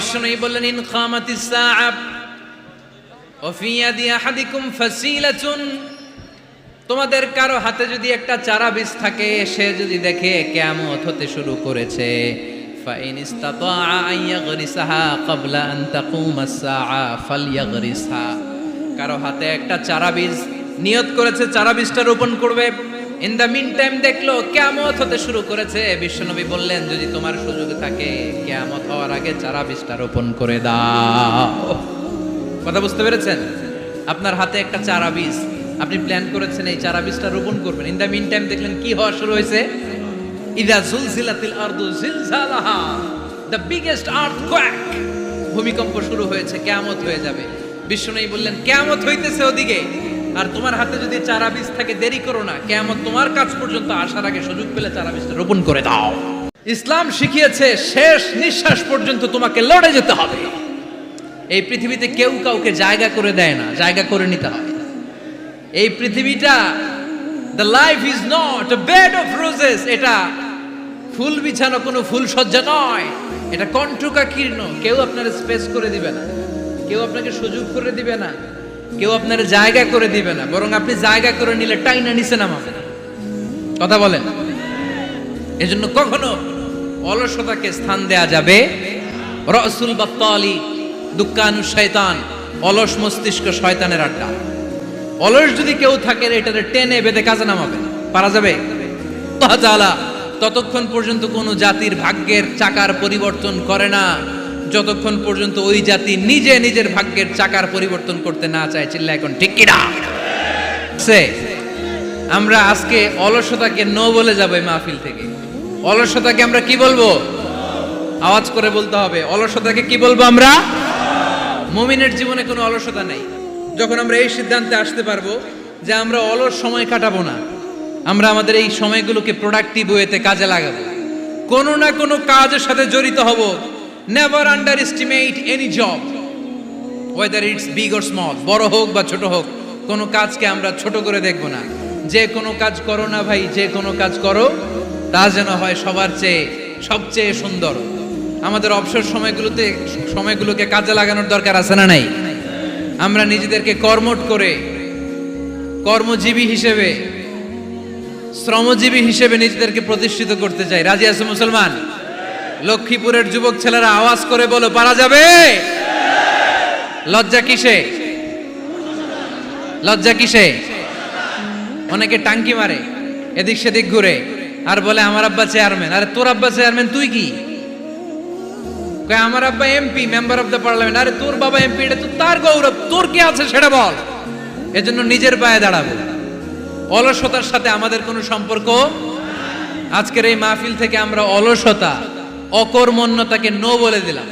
বিশ্বনবী বললেন ইন কামাতিস সাআ ওয়া ফি ইয়াদি আহাদিকুম ফাসিলাতুন, তোমাদের কারো হাতে যদি একটা চারা বীজ থাকে, সে যদি দেখে কিয়ামত হতে শুরু করেছে, ফাইন ইসতাতাআ আন ইয়াগরিসাহা ক্বাবলা আন তাকুমাস সাআ ফালইয়াগরিসহা, কারো হাতে একটা চারা বীজ নিয়ত করেছে, চারা বীজটা রোপণ করবে, ইন দ্য মিন টাইম দেখলো কিয়ামত হতে শুরু করেছে, বিশ্বনবী বললেন যদি তোমার সুযোগ থাকে কিয়ামত হওয়ার আগে চারা বীজটা রোপণ করে দাও। কথা বুঝতে পেরেছেন? আপনার হাতে একটা চারা বীজ, আপনি প্ল্যান করেছেন এই চারা বীজটা রোপণ করবেন, ইন দ্য মিন টাইম দেখলেন কি হওয়া শুরু হয়েছে, ইযা জুলজিলাতিল আরদু জিলজালাহা, দ্য বিগেস্ট আর্থকোয়েক, ভূমিকম্প শুরু হয়েছে, কিয়ামত হয়ে যাবে। বিশ্বনবী বললেন কিয়ামত হইতেছে ওদিকে, আর তোমার হাতে যদি চারা বীজ থাকে দেরি করো না, কিয়ামত তোমার কাছ পর্যন্ত আসার আগে সুযোগ পেলে চারা বীজটা রোপণ করে দাও। ইসলাম শিখিয়েছে শেষ নিঃশ্বাস পর্যন্ত তোমাকে লড়ে যেতে হবে। এই পৃথিবীতে কেউ কাউকে জায়গা করে দেয় না, জায়গা করে নিতে হয়। এই পৃথিবীটা, the life is not a bed of roses, এটা ফুল বিছানো কোনো ফুল সজ্জা নয়, এটা কণ্টকাকীর্ণ। কেউ আপনার স্পেস করে দিবে না, কেউ আপনাকে সুযোগ করে দিবে না, কেউ আপনার জায়গা করে দিবে না, বরং আপনি জায়গা করে নিলে টাইনা নিচে নামাবে। কথা বলেন? এজন্য কখনো অলসতাকে স্থান দেয়া যাবে। রাসূল বাত্তালি দুক্কানু শয়তান, অলস মস্তিষ্ক শয়তানের আড্ডা। অলস যদি কেউ থাকে এটারে টেনে বেঁধে কাজে নামাবে, পারা যাবে? আল্লাহ তাআলা ততক্ষণ পর্যন্ত কোনো জাতির ভাগ্যের চাকার পরিবর্তন করে না যতক্ষণ পর্যন্ত ওই জাতি নিজে নিজের ভাগ্যের চাকার পরিবর্তন করতে না চায়। চিল্লা এখন ঠিক কি না? আমরা আজকে অলসতাকে নো বলে যাব এই মাহফিল থেকে। অলসতাকে আমরা কি বলবো? আওয়াজ করে বলতে হবে। অলসতাকে কি বলবো আমরা? মুমিনের জীবনে কোনো অলসতা নেই। যখন আমরা এই সিদ্ধান্তে আসতে পারবো যে আমরা অলস সময় কাটাবো না, আমরা আমাদের এই সময়গুলোকে প্রোডাক্টিভ ওয়েতে কাজে লাগাবো, কোনো না কোনো কাজের সাথে জড়িত হব। Never under estimate any job, whether it's big or small, বড় হোক বা ছোট হোক, কোনো কাজকে আমরা ছোট করে দেখবো না। যে কোনো কাজ করো না ভাই, যে কোনো কাজ করো তা যেন হয় সবার চেয়ে সবচেয়ে সুন্দর। আমাদের অবসর সময়গুলোকে কাজে লাগানোর দরকার আছে না নাই? আমরা নিজেদেরকে কর্মঠ করে, কর্মজীবী হিসেবে, শ্রমজীবী হিসেবে নিজেদেরকে প্রতিষ্ঠিত করতে চাই। রাজি আছে মুসলমান? লক্ষ্মীপুরের যুবক ছেলেরা আওয়াজ করে বলো, পারা যাবে? লজ্জা কিসে? লজ্জা কিসে? অনেকে টাঙ্কি মারে, এদিক সেদিক ঘুরে আর বলে আমার আব্বা চেয়ারম্যান। আরে তোর আব্বা চেয়ারম্যান, তুই কি? আমার আব্বা MP, member of the parliament. আরে তোর বাবা এমপি, এটা তো তার গৌরব, তোর কি আছে সেটা বল। এজন্য নিজের পায়ে দাঁড়াবো। অলসতার সাথে আমাদের কোনো সম্পর্ক। আজকের এই মাহফিল থেকে আমরা অলসতা, অকর্মণ্যতাকে নো বলে দিলাম।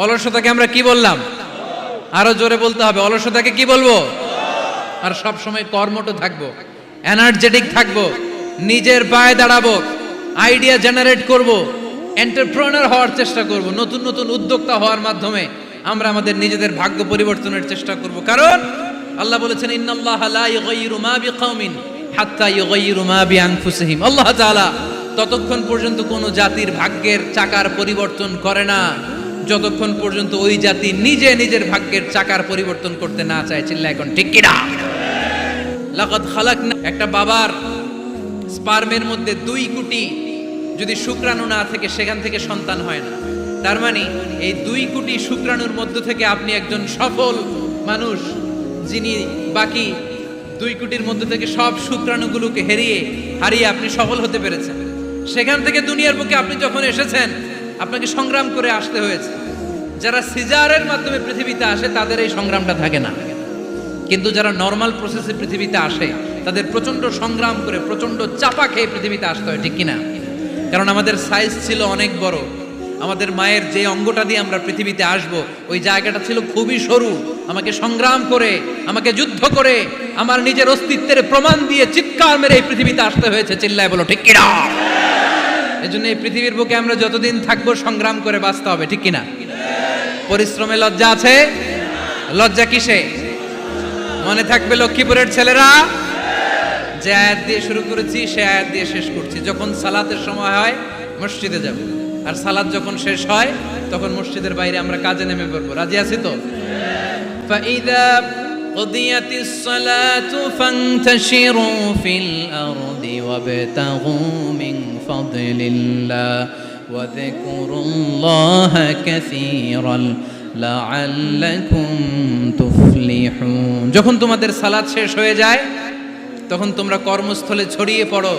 অলসতাকে আমরা কি বললাম? আরো জোরে বলতে হবে, অলসতাকে কি বলবো? আর সব সময় কর্মঠ থাকবো, এনার্জেটিক থাকবো, নিজের পায়ে দাঁড়াবো, আইডিয়া জেনারেট করব, এন্টারপ্রেনার হওয়ার চেষ্টা করব, নতুন নতুন উদ্যোক্তা হওয়ার মাধ্যমে আমরা আমাদের নিজেদের ভাগ্য পরিবর্তনের চেষ্টা করব। কারণ আল্লাহ বলেছেন ইন্নাল্লাহা লা ইউগাইয়িরু মা বিকাউমিন হাত্তা ইউগাইয়িরু মা বিআনফুসিহিম। আল্লাহ তাআলা ততক্ষণ পর্যন্ত কোনো জাতির ভাগ্যের চাকার পরিবর্তন করে না যতক্ষণ পর্যন্ত ওই জাতি নিজে নিজের ভাগ্যের চাকার পরিবর্তন করতে না চায়। চিল্লা এখন ঠিক কি না? লাকাদ খালাকনা, একটা বাবার স্পার্মের মধ্যে 2 কোটি যদি শুক্রাণু না থেকে সেখান থেকে সন্তান হয় না। তার মানে এই 2 কোটি শুক্রাণুর মধ্য থেকে আপনি একজন সফল মানুষ, যিনি বাকি 2 কোটির মধ্য থেকে সব শুক্রাণুগুলোকে হারিয়ে আপনি সফল হতে পেরেছেন। সেখান থেকে দুনিয়ার বুকে আপনি যখন এসেছেন, আপনাকে সংগ্রাম করে আসতে হয়েছে। যারা সিজারের মাধ্যমে পৃথিবীতে আসে তাদের এই সংগ্রামটা থাকে না, কিন্তু যারা নর্মাল প্রসেসে পৃথিবীতে আসে তাদের প্রচন্ড সংগ্রাম করে, প্রচন্ড চাপা খেয়ে পৃথিবীতে আসতে হয়। ঠিক কিনা? কারণ আমাদের সাইজ ছিল অনেক বড়। আমাদের মায়ের যে অঙ্গটা দিয়ে আমরা পৃথিবীতে আসব, ওই জায়গাটা ছিল খুবই সরু। আমাকে সংগ্রাম করে, আমাকে যুদ্ধ করে, আমার নিজের অস্তিত্বের প্রমাণ দিয়ে চিৎকার মেরে এই পৃথিবীতে আসতে হয়েছে। চিল্লায় বলো ঠিক কিনা? এজন্য এই পৃথিবীর বুকে আমরা যতদিন থাকবো সংগ্রাম করে বাঁচতে হবে। ঠিক কিনা? পরিশ্রমে লজ্জা আছে? লজ্জা কিসে? মনে থাকবে লক্ষ্মীপুরের ছেলেরা, যে আয়াত দিয়ে শুরু করেছি সে আয়াত দিয়ে শেষ করছি। যখন সালাতের সময় হয় মসজিদে যাব, আর সালাত যখন শেষ হয় তখন মসজিদের বাইরে আমরা কাজে নেমে পড়বো। রাজি আছি তো? ফাইদা কুদিয়াতিস সালাতু ফান্তাশিরু ফিল আরদি ওয়াবতাগু মিন ফাদলিল্লাহ ওয়া যিকুরুল্লাহা কাসীরান লাআল্লাকুম তুফলিহুন। যখন তোমাদের সালাত শেষ হয়ে যায় তখন তোমরা কর্মস্থলে ছড়িয়ে পড়ো।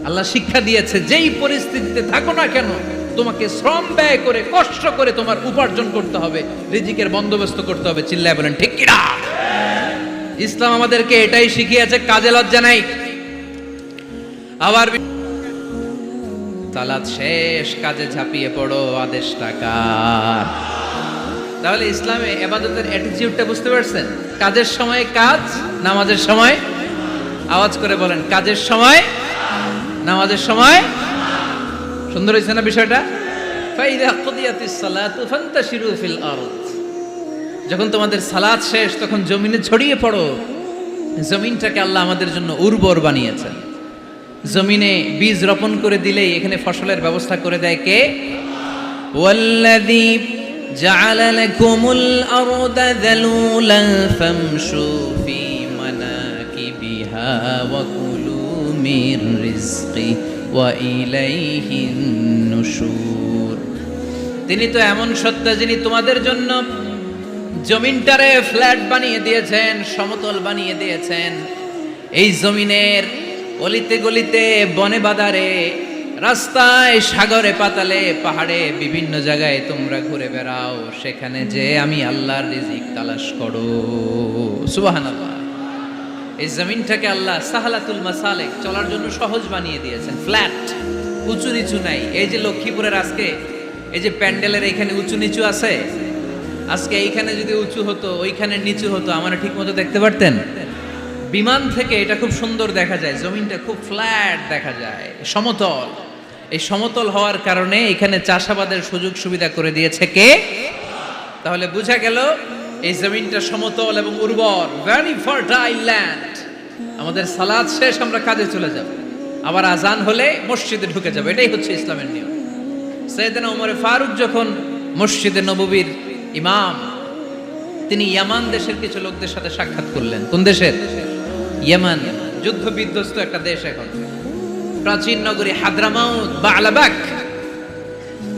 আল্লাহ শিক্ষা দিয়েছে যেই পরিস্থিতিতে থাকো না কেন তোমাকে শ্রম ব্যয় করে কষ্ট করে তোমার উপার্জন করতে হবে, রিজিকের বন্দোবস্ত করতে হবে। চিল্লায় বলেন ঠিক কিনা? ইসলাম আমাদেরকে এটাই শিখিয়েছে, কাজে লজ্জা নাই। আবার সালাত শেষ, কাজে ঝাঁপিয়ে পড়ো, আদেশটা কার? তাহলে ইসলামে ইবাদতের অ্যাটিটিউডটা বুঝতে পারছেন? কাজের সময় কাজ, নামাজের সময় আওয়াজ করে বলেন কাজের সময়, নামাজের সময়। সুন্দর হয়েছে না বিষয়টা? ফাইদা কুদিয়াতিস সালাতু ফান্তাশিরু ফিল আরদ। যখন তোমাদের সালাত শেষ তখন জমিনে ছড়িয়ে পড়ো। জমিনটাকে আল্লাহ আমাদের জন্য উর্বর বানিয়েছেন। জমিনে বীজ রোপণ করে দিলেই এখানে ফসলের ব্যবস্থা করে দেয় কে? ওয়াল্লাযী জাআলা লাকুমুল আরদা যালুলান ফামশু ফি মানাকিবিহা ওয়া কুলু মির রিজকি ওয়া ইলাইহিন নুশুর। তিনি তো এমন সত্তা যিনি তোমাদের জন্য জমিনটারে ফ্ল্যাট বানিয়ে দিয়েছেন, সমতল বানিয়ে দিয়েছেন। এই জমিনের অলিতে গলিতে, বনে বাদারে, রাস্তায়, সাগরে, পাতালে, পাহাড়ে, বিভিন্ন জায়গায় তোমরা ঘুরে বেড়াও। সেখানে যে আমি আল্লাহর রিজিক তালাশ করো। সুবহানাল্লাহ। এই জমিনটাকে আল্লাহ সাহালাতুল মাসালিক, চলার জন্য সহজ বানিয়ে দিয়েছেন। ফ্ল্যাট, উঁচু নিচু নাই। এই যে লক্ষ্মীপুরের আজকে এই যে প্যান্ডেলের এখানে উঁচু নিচু আছে, আজকে এইখানে যদি উঁচু হতো ওইখানে নিচু হতো, আমরা ঠিক মতো দেখতে পারতেন? বিমান থেকে এটা খুব সুন্দর দেখা যায়, জমিনটা খুব ফ্ল্যাট দেখা যায়, সমতল। এই সমতল হওয়ার কারণে এখানে চাষাবাদের সুযোগ সুবিধা করে দিয়েছে কে? তাহলে বোঝা গেল এই জমিনটা সমতল এবং উর্বর, ভেরি ফার্টাইল ল্যান্ড। আমাদের সালাত শেষ আমরা কাজে চলে যাব, আবার আজান হলে মসজিদে ঢুকে যাব। এটাই হচ্ছে ইসলামের নিয়ম। সাইয়েদনা ওমর ফারুক যখন মসজিদে নববীর ইমাম, তিনি ইয়ামান দেশের কিছু লোকদের সাথে সাক্ষাৎ করলেন। কোন দেশের? ইয়ামান। যুদ্ধ বিধ্বস্ত একটা দেশ এখন, প্রাচীন নগরী হাদ্রামাউত বা আলাবাক।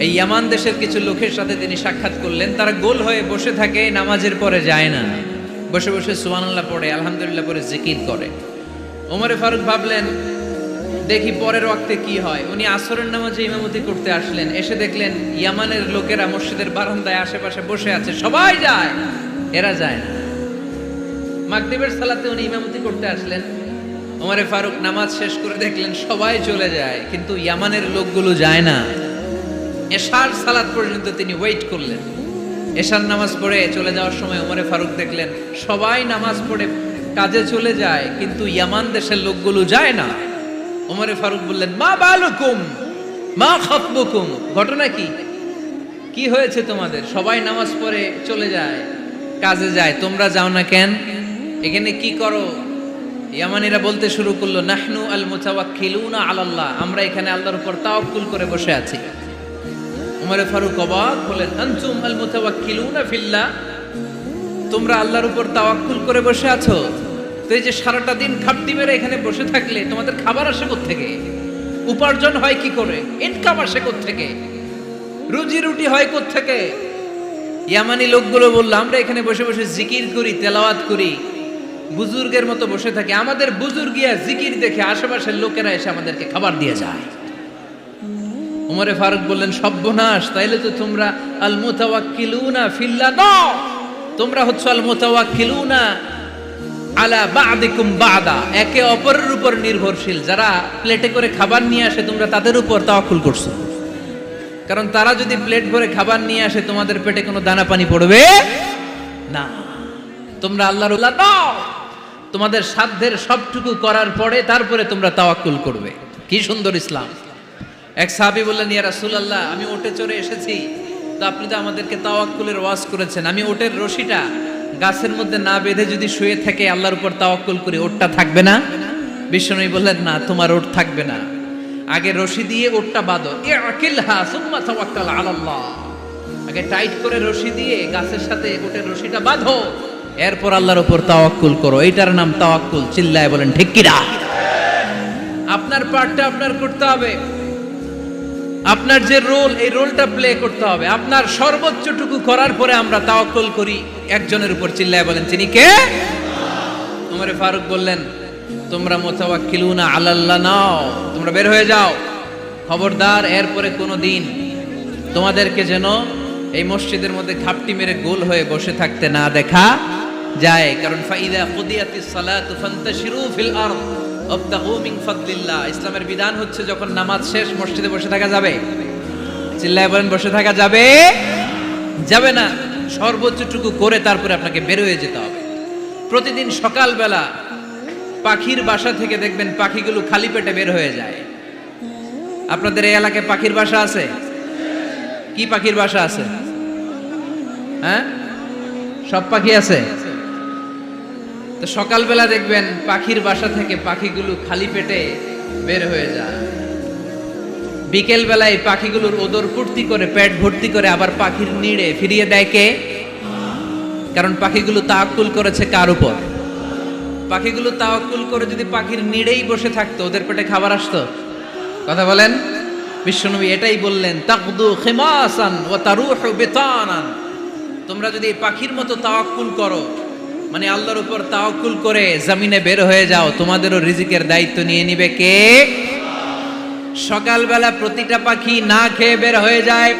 এই ইয়ামান দেশের কিছু লোকের সাথে তিনি সাক্ষাৎ করলেন। তারা গোল হয়ে বসে থাকে, নামাজের পরে যায় না, বসে বসে সুবহানাল্লাহ পড়ে, আলহামদুলিল্লাহ পড়ে জিকির করে। ওমরে ফারুক ভাবলেন দেখি পরের ওয়াক্তে কি হয়। উনি আসরের নামাজে ইমামতি করতে আসলেন, এসে দেখলেন ইয়ামানের লোকেরা মসজিদের বারান্দায় আশেপাশে বসে আছে, সবাই যায়, এরা যায় না। মাগরিবের সালাতে উনি ইমামতি করতে আসলেন। ওমরে ফারুক নামাজ শেষ করে দেখলেন সবাই চলে যায়, কিন্তু ইয়ামানের লোকগুলো যায় না। এশার সালাত পর্যন্ত তিনি ওয়েট করলেন। এশার নামাজ পড়ে চলে যাওয়ার সময় ওমরে ফারুক দেখলেন সবাই নামাজ পড়ে কাজে চলে যায়, কিন্তু ইয়ামান দেশের লোকগুলো যায় না। ওমরে ফারুক বললেন মা বালুকুম মা খাতবুকুম, ঘটনা কি? কি হয়েছে তোমাদের? সবাই নামাজ পড়ে চলে যায়, কাজে যায়, তোমরা যাও না কেন? এখানে কি করো? ইয়ামানিরা বলতে শুরু করলো নাহনু আল মুতাওয়াক্কিলুনা আলাল্লাহ, আমরা এখানে আল্লাহর উপর তাওয়াক্কুল করে বসে আছি। ওমরে ফারুক অবাক হলেন, আনতুম আল মুতাওয়াক্কিলুনা ফিল্লাহ, তোমরা আল্লাহর উপর তাওয়াক্কুল করে বসে আছো? তো এই যে সারাটা দিন খাপটি মেরে এখানে বসে থাকলে তোমাদের খাবার আসে কোত্থেকে? উপার্জন হয় কি করে? ইনকাম আসে কোত্থেকে? রুজি রুটি হয় কোত্থেকে? ইয়ামানি লোকগুলো বলল আমরা এখানে বসে বসে জিকির করি, তেলাওয়াত করি, বুজুর্গের মতো বসে থাকি। আমাদের বুজুর্গিয়া জিকির দেখে আশেপাশের লোকেরা এসে আমাদেরকে খাবার দিয়ে যায়। ওমরে ফারুক বললেন সর্বনাশ, তাইলে তো তোমরা আল মুতাওয়াক্কিলুনা ফিল্লাহ নও, তোমরা হচ্ছে আল মুতাওয়াক্কিলুনা আলা বা'দিকুম বা'দা, একে অপরের উপর নির্ভরশীল। যারা প্লেটে করে খাবার নিয়ে আসে তোমরা তাদের উপর তাওয়াক্কুল করছো, কারণ তারা যদি প্লেট ভরে খাবার নিয়ে আসে তোমাদের পেটে কোনো দানা পানি পড়বে না। তোমরা আল্লাহর উল্লাহ নও, তোমাদের সাধ্যের সবটুকু করার পরে তারপরে তোমরা তাওয়াক্কুল করবে। কি সুন্দর ইসলাম! এক সাহাবী বললেন ইয়া রাসূলুল্লাহ, আমি ওটে চড়ে এসেছি, তো আপনি তো আমাদেরকে তাওয়াক্কুলের ওয়াজ করেছেন, আমি ওটের রশিটা গাছের মধ্যে না বেঁধে যদি শুয়ে থাকে আল্লাহর উপর তাওয়াক্কুল করি, ওটটা থাকবে না? বিশ্বনবী বললেন না, তোমার ওট থাকবে না। আগে রশি দিয়ে ওটটা বাঁধো, ইআকিলহা সুম্মা তাওয়াক্কাল আলাল্লাহ। আগে টাইট করে রশি দিয়ে গাছের সাথে ওটের রশিটা বাঁধো, এরপর আল্লাহর উপর তাওয়াক্কুল করো। এইটার নাম তাওয়াক্কুল। চিল্লায় বলেন ঠিক কিনা? আপনার পার্টটা আপনার করতে হবে, আপনার যে রোল, এই রোলটা প্লে করতে হবে। আপনার সর্বোচ্চটুকু করার পরে আমরা তাওয়াক্কুল করি একজনের উপর। চিল্লায় বলেন তিনি কে? ওমর ফারুক বললেন, তোমরা মুতাওয়াক্কিলুনা আলাল্লাহ নাও, তোমরা বের হয়ে যাও। খবরদার এরপরে কোনো দিন তোমাদেরকে যেন এই মসজিদের মধ্যে ঘাপটি মেরে গোল হয়ে বসে থাকতে না দেখা যায়। কারণ ফাইদা কুদিয়াতিস সালাতু ফান্তাশিরু ফিল আরদ ওয়াবতাগু মিন ফাদলিল্লাহ। ইসলামের বিধান হচ্ছে যখন নামাজ শেষ মসজিদে বসে থাকা যাবে। চিল্লায় বলেন বসে থাকা যাবে? যাবে না। সর্বোচ্চটুকু করে তারপরে আপনাকে বের হয়ে যেতে হবে। প্রতিদিন সকালবেলা পাখির বাসা থেকে দেখবেন পাখিগুলো খালি পেটে বের হয়ে যায়। আপনাদের এই এলাকায় পাখির বাসা আছে? কি পাখির বাসা আছে? হ্যাঁ, সব পাখি আছে। তো সকালবেলা দেখবেন পাখির বাসা থেকে পাখিগুলো খালি পেটে বের হয়ে যায়। বিকেল বেলায় পাখিগুলোর ওদর পূর্তি করে পেট ভর্তি করে আবার পাখির নিড়ে ফিরিয়ে দেয় কে? কারণ পাখিগুলো তাওয়াক্কুল করেছে কার উপর? পাখিগুলো তাওয়াক্কুল করে যদি পাখির নিড়েই বসে থাকতো, ওদের পেটে খাবার আসতো? কথা বলেন। বিশ্বনবী এটাই বললেন, তাকদু খিমাসান ওয়া তারুহু বিতানান। তোমরা যদি পাখির মতো তাওয়াক্কুল করো, মানে আল্লাহর উপর তাওয়াক্কুল করে জমিনে বের হয়ে যাও, তোমাদেরও রিজিকের দায়িত্ব নিয়ে নিবে কে? সকালবেলা প্রতিটা পাখি না খেয়ে বের হয়ে যায়।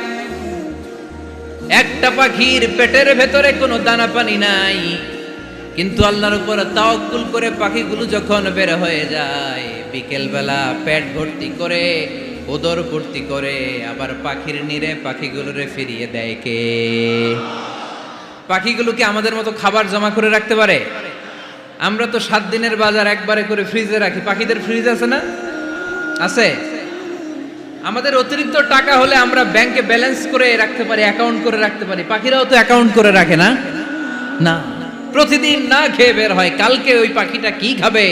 একটা পাখির পেটের ভেতরে কোনো দানা পানি নাই, কিন্তু আল্লাহর উপর তাওয়াক্কুল করে পাখিগুলো যখন বের হয়ে যায়, বিকেল বেলা পেট ভর্তি করে ওদর ভর্তি করে আবার পাখির নিরে পাখিগুলোরে ফিরিয়ে দেয় কে? পাখিগুলো কি আমাদের মতো খাবার জমা করে রাখতে পারে? আমরা তো 7 দিনের বাজার একবারে করে ফ্রিজে রাখি। পাখিদের ফ্রিজ আছে না? আছে। আমাদের অতিরিক্ত টাকা হলে আমরা ব্যাংকে ব্যালেন্স করে রাখতে পারি, অ্যাকাউন্ট করে রাখতে পারি। পাখিরাও তো অ্যাকাউন্ট করে রাখে না? না, প্রতিদিন না খেয়ে বের হয়। কালকে ওই পাখিটা কি খাবে,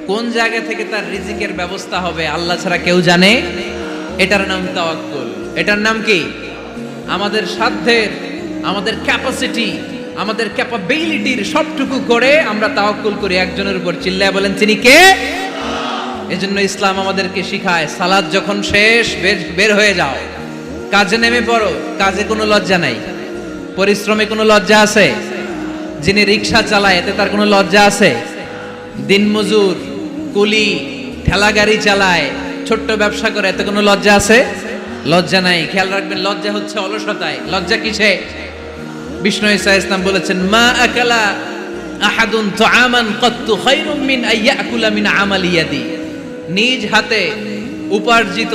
কোন জায়গা থেকে তার রিজিকের ব্যবস্থা হবে আল্লাহ ছাড়া কেউ জানে। এটার নাম তাওয়াক্কুল। এটার নাম কি? আমাদের সাধ্যের, আমাদের ক্যাপাসিটি, আমাদের ক্যাপাবিলিটির সবটুকু করে আমরা তাওয়াক্কুল করি একজনের উপর। চিল্লায় বলেন তিনি কে? এজন্য ইসলাম আমাদেরকে শিখায়, সালাত যখন শেষ বের হয়ে যাও, কাজে নেমে পড়ো। কাজে কোনো লজ্জা নাই, পরিশ্রমে কোনো লজ্জা আছে? যিনি রিক্সা চালায় এতে তার কোনো লজ্জা আছে? দিনমজুর, কুলি, ঠেলা গাড়ি চালায়, ছোট্ট ব্যবসা করে, এতে কোনো লজ্জা আছে? লজ্জা নাই। খেয়াল রাখবেন, লজ্জা হচ্ছে অলসতায়। লজ্জা কিসে? বিষ্ণু ঈসা ইসলাম বলেছেন, মা আকালা আহাদুন তুআমান কাত্তু খায়রুম মিন আইয়াকুলা মিন আমালি ইয়াদি। নিজ হাতে উপার্জিত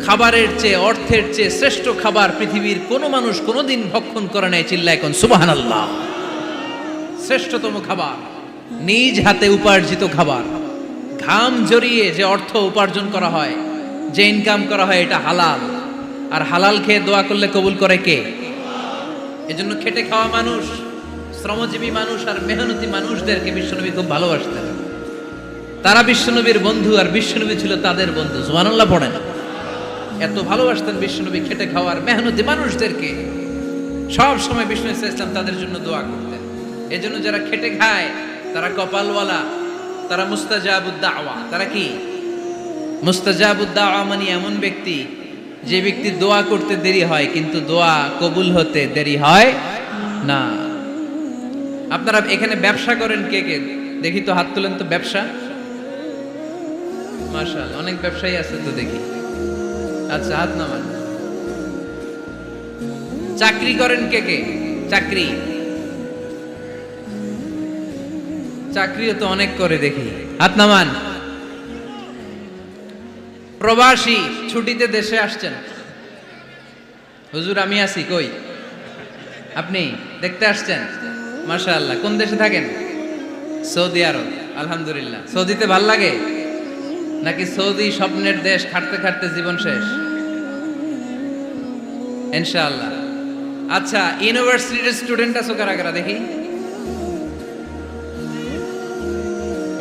খাবারের চেয়ে, অর্থের চেয়ে শ্রেষ্ঠ খাবার পৃথিবীর কোনো মানুষ কোনোদিন ভক্ষণ করে নাই। চিল্লায় কোন সুবহানাল্লাহ। শ্রেষ্ঠতম খাবার নিজ হাতে উপার্জিত খাবার। ঘাম জড়িয়ে যে অর্থ উপার্জন করা হয়, যে ইনকাম করা হয়, এটা হালাল। আর হালাল খেয়ে দোয়া করলে কবুল করে কে? এজন্য খেটে খাওয়া মানুষ, শ্রমজীবী মানুষ আর মেহনতি মানুষদেরকে বিশ্বনবী খুব ভালোবাসতেন। তারা বিশ্বনবীর বন্ধু আর বিশ্বনবী ছিল তাদের বন্ধু। সুবহানাল্লাহ পড়েন। এত ভালোবাসতেন বিশ্বনবী খেটে খাওয়ার মেহনতি মানুষদেরকে। সব সময় বিষ্ণু ইসলাম তাদের জন্য দোয়া করতেন। এজন্য যারা খেটে খায় তারা কপালওয়ালা, তারা মুস্তাজাবুদ দাওয়া। তারা কি? মুস্তাজাবুদ দাওয়া মানে এমন ব্যক্তি যে ব্যক্তি দোয়া করতে দেরি হয় কিন্তু দোয়া কবুল হতে দেরি হয় না। আপনারা এখানে ব্যবসা করেন কে কে? দেখি তো, হাত তোলেন তো। ব্যবসা, মাশাআল্লাহ, অনেক ব্যবসায়ী আছে তো দেখি। আচ্ছা, হাত নামান। চাকরি করেন কে কে? চাকরি, চাকরিও তো অনেক করে দেখি, হাত নামান। প্রবাসী, ছুটিতে দেশে আসছেন। হুজুর আমি আছি, কই? আপনি দেখতে আসছেন? মাশাআল্লাহ। কোন দেশে থাকেন? সৌদি আরব। আলহামদুলিল্লাহ। সৌদিতে ভাল লাগে নাকি সৌদি স্বপ্নের দেশ, খাটতে খাটতে জীবন শেষ? ইনশাআল্লাহ। আচ্ছা, ইউনিভার্সিটির স্টুডেন্ট আছো কারা কারা দেখি?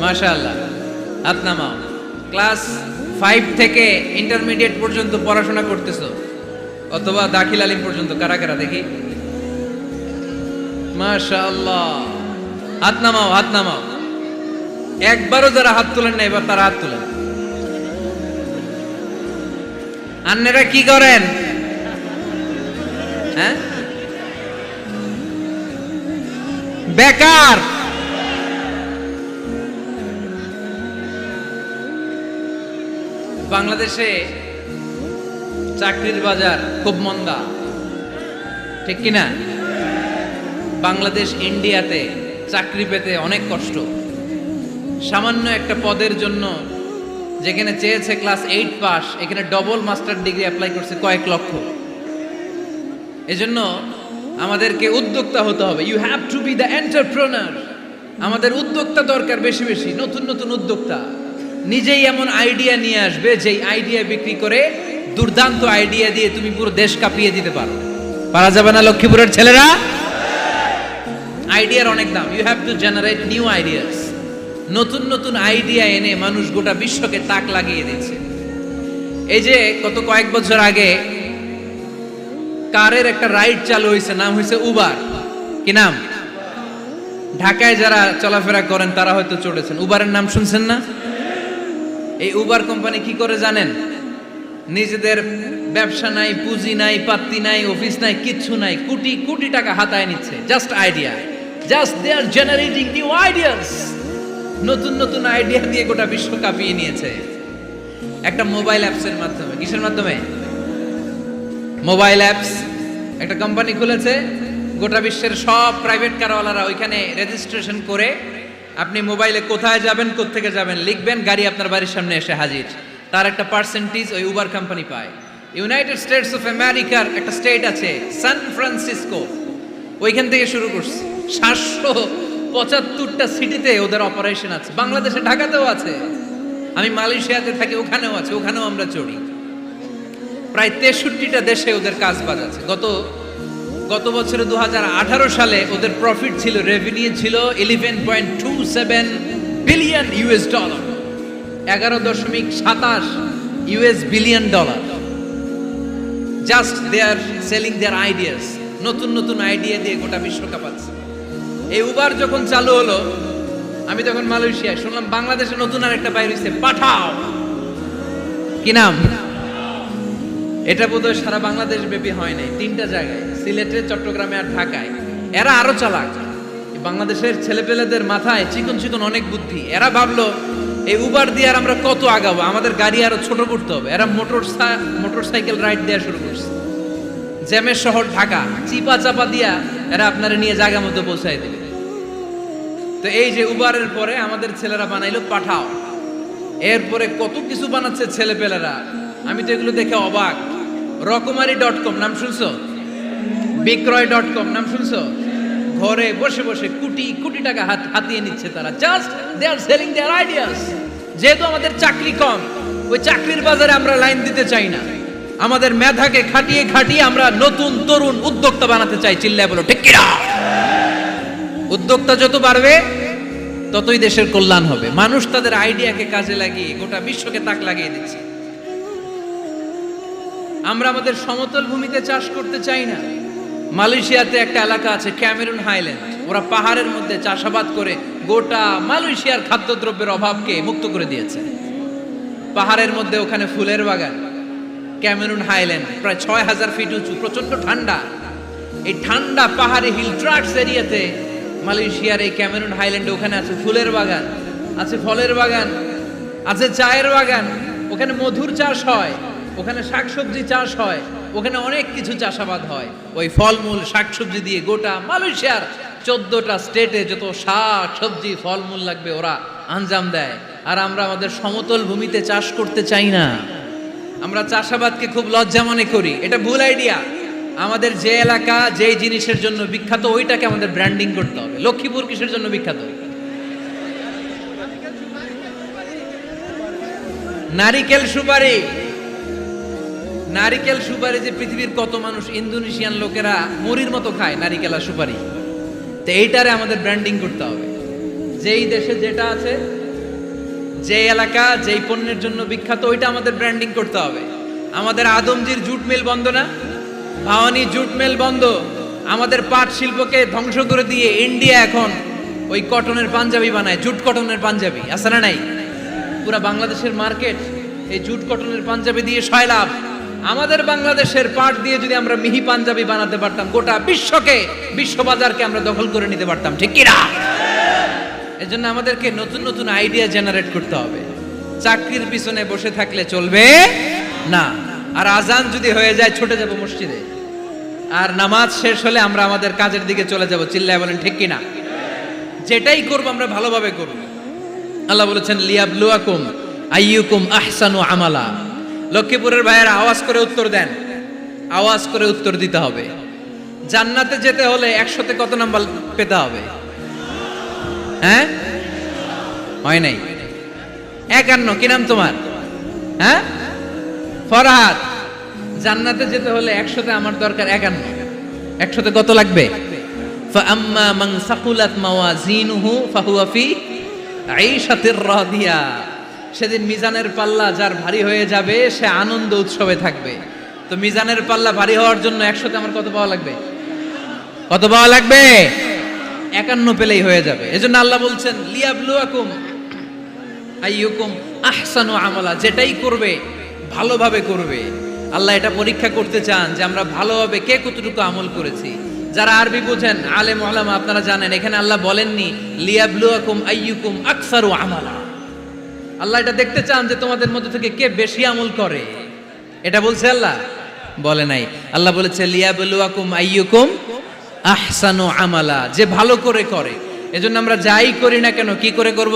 মাশাআল্লাহ, হাত নামাও। ক্লাস 5 থেকে ইন্টারমিডিয়েট পর্যন্ত পড়াশোনা করতেছো অথবা দাখিল আলিম পর্যন্ত, কারা কারা দেখি? মাশাআল্লাহ, হাত নামাও, হাত নামাও। একবারও যারা হাত তোলেন না এবার তারা হাত তোলেন। আন্নেরা কি করেন? হ্যাঁ, বেকার। বাংলাদেশে চাকরির বাজার খুব মন্দা, ঠিক কিনা? বাংলাদেশ ইন্ডিয়াতে চাকরি পেতে অনেক কষ্ট। সামান্য একটা পদের জন্য যেখানে চেয়েছে ক্লাস 8 পাস, এখানে ডবল মাস্টার ডিগ্রি অ্যাপ্লাই করছে কয়েক লক্ষ। এজন্য আমাদেরকে উদ্যোক্তা হতে হবে। You have to be the entrepreneur. আমাদের উদ্যোক্তা দরকার, বেশি বেশি নতুন নতুন উদ্যোক্তা। নিজেই এমন আইডিয়া নিয়ে আসবে যেই আইডিয়া বিক্রি করে দুর্দান্ত আইডিয়া দিয়ে তুমি পুরো দেশ কাঁপিয়ে দিতে পারো। পারা যাবে না লক্ষ্মীপুরের ছেলেরা? আইডিয়ার অনেক দাম। You have to generate new ideas. নতুন নতুন আইডিয়া এনে মানুষ গোটা বিশ্বকে তাক লাগিয়ে দিচ্ছে। এই যে কত কয়েক বছর আগে কারের একটা রাইড চালু হয়েছে, নাম হয়েছে উবার। কি নাম? ঢাকায় যারা চলাফেরা করেন তারা হয়তো চড়েছেন। উবারের নাম শুনছেন না? এই উবার কোম্পানি কি করে জানেন? নিজেদের ব্যবসা নাই, পুঁজি নাই, পাত্তি নাই, অফিস নাই, কিচ্ছু নাই, কোটি কোটি টাকা হাতায় নিচ্ছে। Just idea, just they are generating new ideas. নতুন নতুন আইডিয়া দিয়ে গোটা বিশ্ব কাঁপিয়ে নিয়েছে একটা মোবাইল অ্যাপসের মাধ্যমে। কিসের মাধ্যমে? Mobile apps. একটা কোম্পানি খুলেছে, গোটা বিশ্বের সব প্রাইভেট কারওয়ালারা ওইখানে রেজিস্ট্রেশন করে আপনি মোবাইলে কোথায় যাবেন, কোত্থেকে যাবেন লিখবেন, গাড়ি আপনার বাড়ির সামনে এসে হাজির। তার একটা পার্সেন্টেজ ওই উবার কোম্পানি পায়। ইউনাইটেড স্টেটস অফ আমেরিকার একটা স্টেট আছে সান ফ্রান্সিসকো, ওইখান থেকে শুরু করছে। 775টা সিটিতে ওদের অপারেশন আছে। বাংলাদেশে ঢাকাতেও আছে। আমি মালয়েশিয়াতে থাকি, ওখানেও আছে, ওখানেও আমরা চড়ি। প্রায় 63টা দেশে ওদের কাজ বাজ আছে। গত বছরে 2018 সালে ওদের প্রফিট ছিল, রেভিনিউ ছিল 11.27 billion US dollar, 11.27 US billion dollar. Just they are selling their ideas. নতুন নতুন আইডিয়া দিয়ে গোটা বিশ্ব কাঁপাচ্ছে। এই উবার যখন চালু হলো, আমি তখন মালয়েশিয়ায় শুনলাম বাংলাদেশে নতুন আরেকটা বাইর হইছে, পাঠাও। কি নাম? এটা বোধহয় সারা বাংলাদেশ ব্যাপী হয় নাই, 3টা জায়গায়, সিলেটে, চট্টগ্রামে আর ঢাকায়। এরা আরো চালাক। বাংলাদেশের ছেলেপেলেদের মাথায় চিকন চিকন অনেক বুদ্ধি। এরা ভাবলো এই উবার দিয়ে আর আমরা কত আগাবো, আমাদের গাড়ি আরো ছোট করতে হবে। এরা মোটরসাইকেল রাইড দেওয়া শুরু করছে। জ্যামের শহর ঢাকা, চিপা চাপা দিয়া এরা আপনারা নিয়ে জায়গা মতো পৌঁছায় দেবে। তো এই যে উবারের পরে আমাদের ছেলেরা বানাইলো পাঠাও। এরপরে কত কিছু বানাচ্ছে ছেলেপেলেরা, আমি তো এগুলো দেখে অবাক। রকমারি.com নাম শুনছো? বিক্রয়.com নাম শুনছো? ঘরে বসে বসে কোটি কোটি টাকা হাতিয়ে নিচ্ছে তারা। Just they are selling their ideas. যেহেতু আমাদের চাকরি কম, ওই চাকরির বাজারে আমরা লাইন দিতে চাই না। আমাদের মেধাকে খাটিয়ে খাটিয়ে আমরা নতুন তরুণ উদ্যোক্তা বানাতে চাই। চিল্লায় বলো ঠিক কিনা? উদ্যোক্তা যত বাড়বে ততই দেশের কল্যাণ হবে। মানুষ তাদের আইডিয়াকে কাজে লাগিয়ে গোটা বিশ্বকে তাক লাগিয়ে দিচ্ছে। আমরা আমাদের সমতল ভূমিতে চাষ করতে চাই না। মালয়েশিয়াতে একটা এলাকা আছে ক্যামেরুন হাইল্যান্ড, ওরা পাহাড়ের মধ্যে চাষাবাদ করে গোটা মালয়েশিয়ার খাদ্যদ্রব্যের অভাবকে মুক্ত করে দিয়েছে। পাহাড়ের মধ্যে ওখানে ফুলের বাগান, ক্যামেরুন হাইল্যান্ড প্রায় 6000 ফিট উঁচু, প্রচন্ড ঠান্ডা। এই ঠান্ডা পাহাড়ি হিল ট্রাক্স এরিয়াতে মালয়েশিয়ার এই ক্যামেরুন হাইল্যান্ডে ওখানে আছে ফুলের বাগান, আছে ফলের বাগান, আছে চায়ের বাগান, ওখানে মধুর চাষ হয়, ওখানে শাকসবজি চাষ হয়, ওখানে অনেক কিছু চাষাবাদ হয়। ওই ফলমূল শাকসবজি দিয়ে গোটা মালয়েশিয়ার 14টা স্টেটে যত শাক সবজি ফলমূল লাগবে ওরা আঞ্জাম দেয়। আর আমরা আমাদের সমতল ভূমিতে চাষ করতে চাই না। আমরা চাষাবাদকে খুব লজ্জা মনে করি। এটা ভুল আইডিয়া। আমাদের যে এলাকা যেই জিনিসের জন্য বিখ্যাত ওইটাকে আমাদের ব্র্যান্ডিং করতে হবে। লক্ষ্মীপুর কিসের জন্য বিখ্যাত? নারিকেল সুপারি। নারিকেল সুপারি যে পৃথিবীর কত মানুষ, ইন্দোনেশিয়ান লোকেরা মুড়ির মতো খায় নারিকেল আর সুপারি। তো এইটারে আমাদের ব্র্যান্ডিং করতে হবে। যেই দেশে যেটা আছে, যে এলাকা যেই পণ্যের জন্য বিখ্যাত ওইটা আমাদের ব্র্যান্ডিং করতে হবে। আমাদের আদমজির জুট মিল বন্ধ না, ভাওয়ানি জুট মিল বন্ধ, আমাদের পাট শিল্পকে ধ্বংস করে দিয়ে ইন্ডিয়া এখন ওই কটনের পাঞ্জাবি বানায়, জুট কটনের পাঞ্জাবি, আছে না নাই? পুরা বাংলাদেশের মার্কেট এই জুট কটনের পাঞ্জাবি দিয়ে সয়লাভ। আমাদের বাংলাদেশের পাট দিয়ে যদি আমরা মিহি পাঞ্জাবি বানাতে পারতাম, গোটা বিশ্ববাজারকে আমরা দখল করে নিতে পারতাম, ঠিক কি না? এজন্য আমাদেরকে নতুন নতুন আইডিয়া জেনারেট করতে হবে। চাকরির পিছনে বসে থাকলে চলবে না। আর আজান যদি হয়ে যায় ছুটে যাব মসজিদে, আর নামাজ শেষ হলে আমরা আমাদের কাজের দিকে চলে যাব। চিল্লায় বলেন ঠিক কি না? যেটাই করব আমরা ভালোভাবে করব। আল্লাহ বলেছেন লিয়াবলুয়াকুম আইয়ুকুম আহসানু আমালা। লক্ষ্মীপুরের ভাইয়েরা আওয়াজ করে উত্তর দেন, আওয়াজ করে উত্তর দিতে হবে। জান্নাতে যেতে হলে 100তে কত নাম্বার পেতে হবে? হ্যাঁ, হয় নাই 51। কি নাম তোমার? হ্যাঁ, ফরহাদ। জান্নাতে যেতে হলে 100তে আমার দরকার 51। 100তে কত লাগবে? ফাআম্মা মান সাকুলাত মাওয়াজিনুহু ফাহুয়া ফি আইশাতির রাদিয়া। সেদিন মিজানের পাল্লা যার ভারী হয়ে যাবে সে আনন্দ উৎসবে থাকবে। তো মিজানের পাল্লা ভারী হওয়ার জন্য 100তে আমার কত পাওয়া লাগবে? কত পাওয়া লাগবে? 51 পেলেই হয়ে যাবে। এজন্য আল্লাহ বলছেন লিয়াবলুয়াকুম আইয়ুকুম আহসানু আমালা। যেটাই করবে ভালোভাবে করবে। আল্লাহ এটা পরীক্ষা করতে চান যে আমরা ভালোভাবে কে কতটুকু আমল করেছি। যারা আরবি বুঝেন আলেম ওলামা আপনারা জানেন, এখানে আল্লাহ বলেননি লিয়াবলুয়াকুম আইয়ুকুম আকসারু আমালা। আল্লাহ এটা দেখতে চান যে তোমাদের মধ্যে থেকে কে বেশি আমল করে। এটা বলছে আল্লাহ? বলে নাই। আল্লাহ বলেছে লিয়াবলুয়াকুম আইয়ুকুম আহসানু আমালা, যে ভালো করে করে। এজন্য আমরা যাই করি না কেন কি করে করব?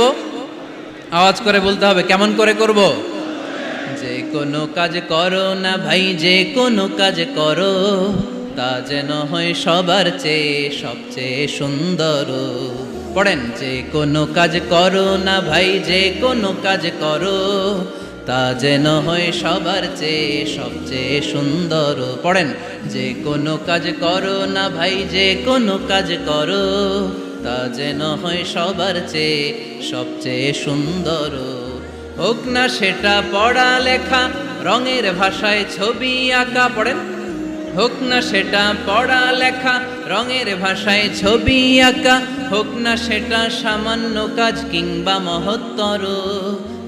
আওয়াজ করে বলতে হবে। কেমন করে করব? যে কোনো কাজ করো না ভাই, যে কোনো কাজ করো তা যেন হয় সবার চেয়ে সবচেয়ে সুন্দর। পড়েন, যে কোনো কাজ করো না ভাই, যে কোনো কাজ করো তা যেন হয় সবার চেয়ে সবচেয়ে সুন্দর। পড়েন, যে কোনো কাজ করো না ভাই, যে কোনো কাজ করো তা যেন হয় সবার চেয়ে সবচেয়ে সুন্দর। হোক না সেটা পড়া লেখা, রঙের ভাষায় ছবি আঁকা। পড়েন, হোক না সেটা পড়া লেখা, রঙের ভাষায় ছবি আঁকা। হোক না সেটা সামান্য কাজ কিংবা মহত্তর,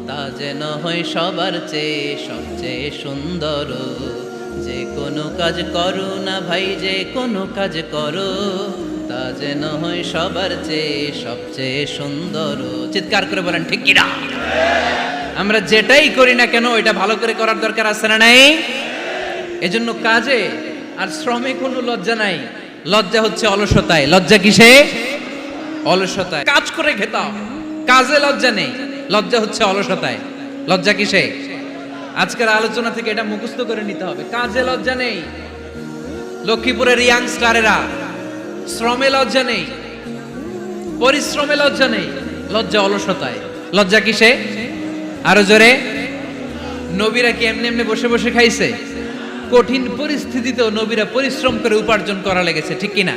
তা যেন হয় সবার চেয়ে সবচেয়ে সুন্দর। যে কোনো কাজ করো না ভাই, যে কোনো কাজ করো তা যেন হয় সবার চেয়ে সবচেয়ে সুন্দর। চিৎকার করে বলেন ঠিক কি না? আমরা যেটাই করি না কেন ওইটা ভালো করে করার দরকার আছে না নাই? এজন্য কাজে আর শ্রমে কোনো লজ্জা নাই। লজ্জা হচ্ছে অলসতায়। লজ্জা কিসে? অলসতায়। কাজ করে খেতাম, কাজে লজ্জা নেই, লজ্জা হচ্ছে অলসতায়। লজ্জা কিসে? আজকের আলোচনা থেকে এটা মুখস্থ করে নিতে হবে। কাজে লজ্জা নেই। লক্ষ্মীপুরের ইয়াংস্টারেরা শ্রমে লজ্জা নেই, পরিশ্রমে লজ্জা নেই, লজ্জা অলসতায়। লজ্জা কিসে? আরো জোরে। নবীরা কি এমনি এমনি বসে বসে খাইছে? কঠিন পরিস্থিতিতেও নবীরা পরিশ্রম করে উপার্জন করা লেগেছে, ঠিক কিনা?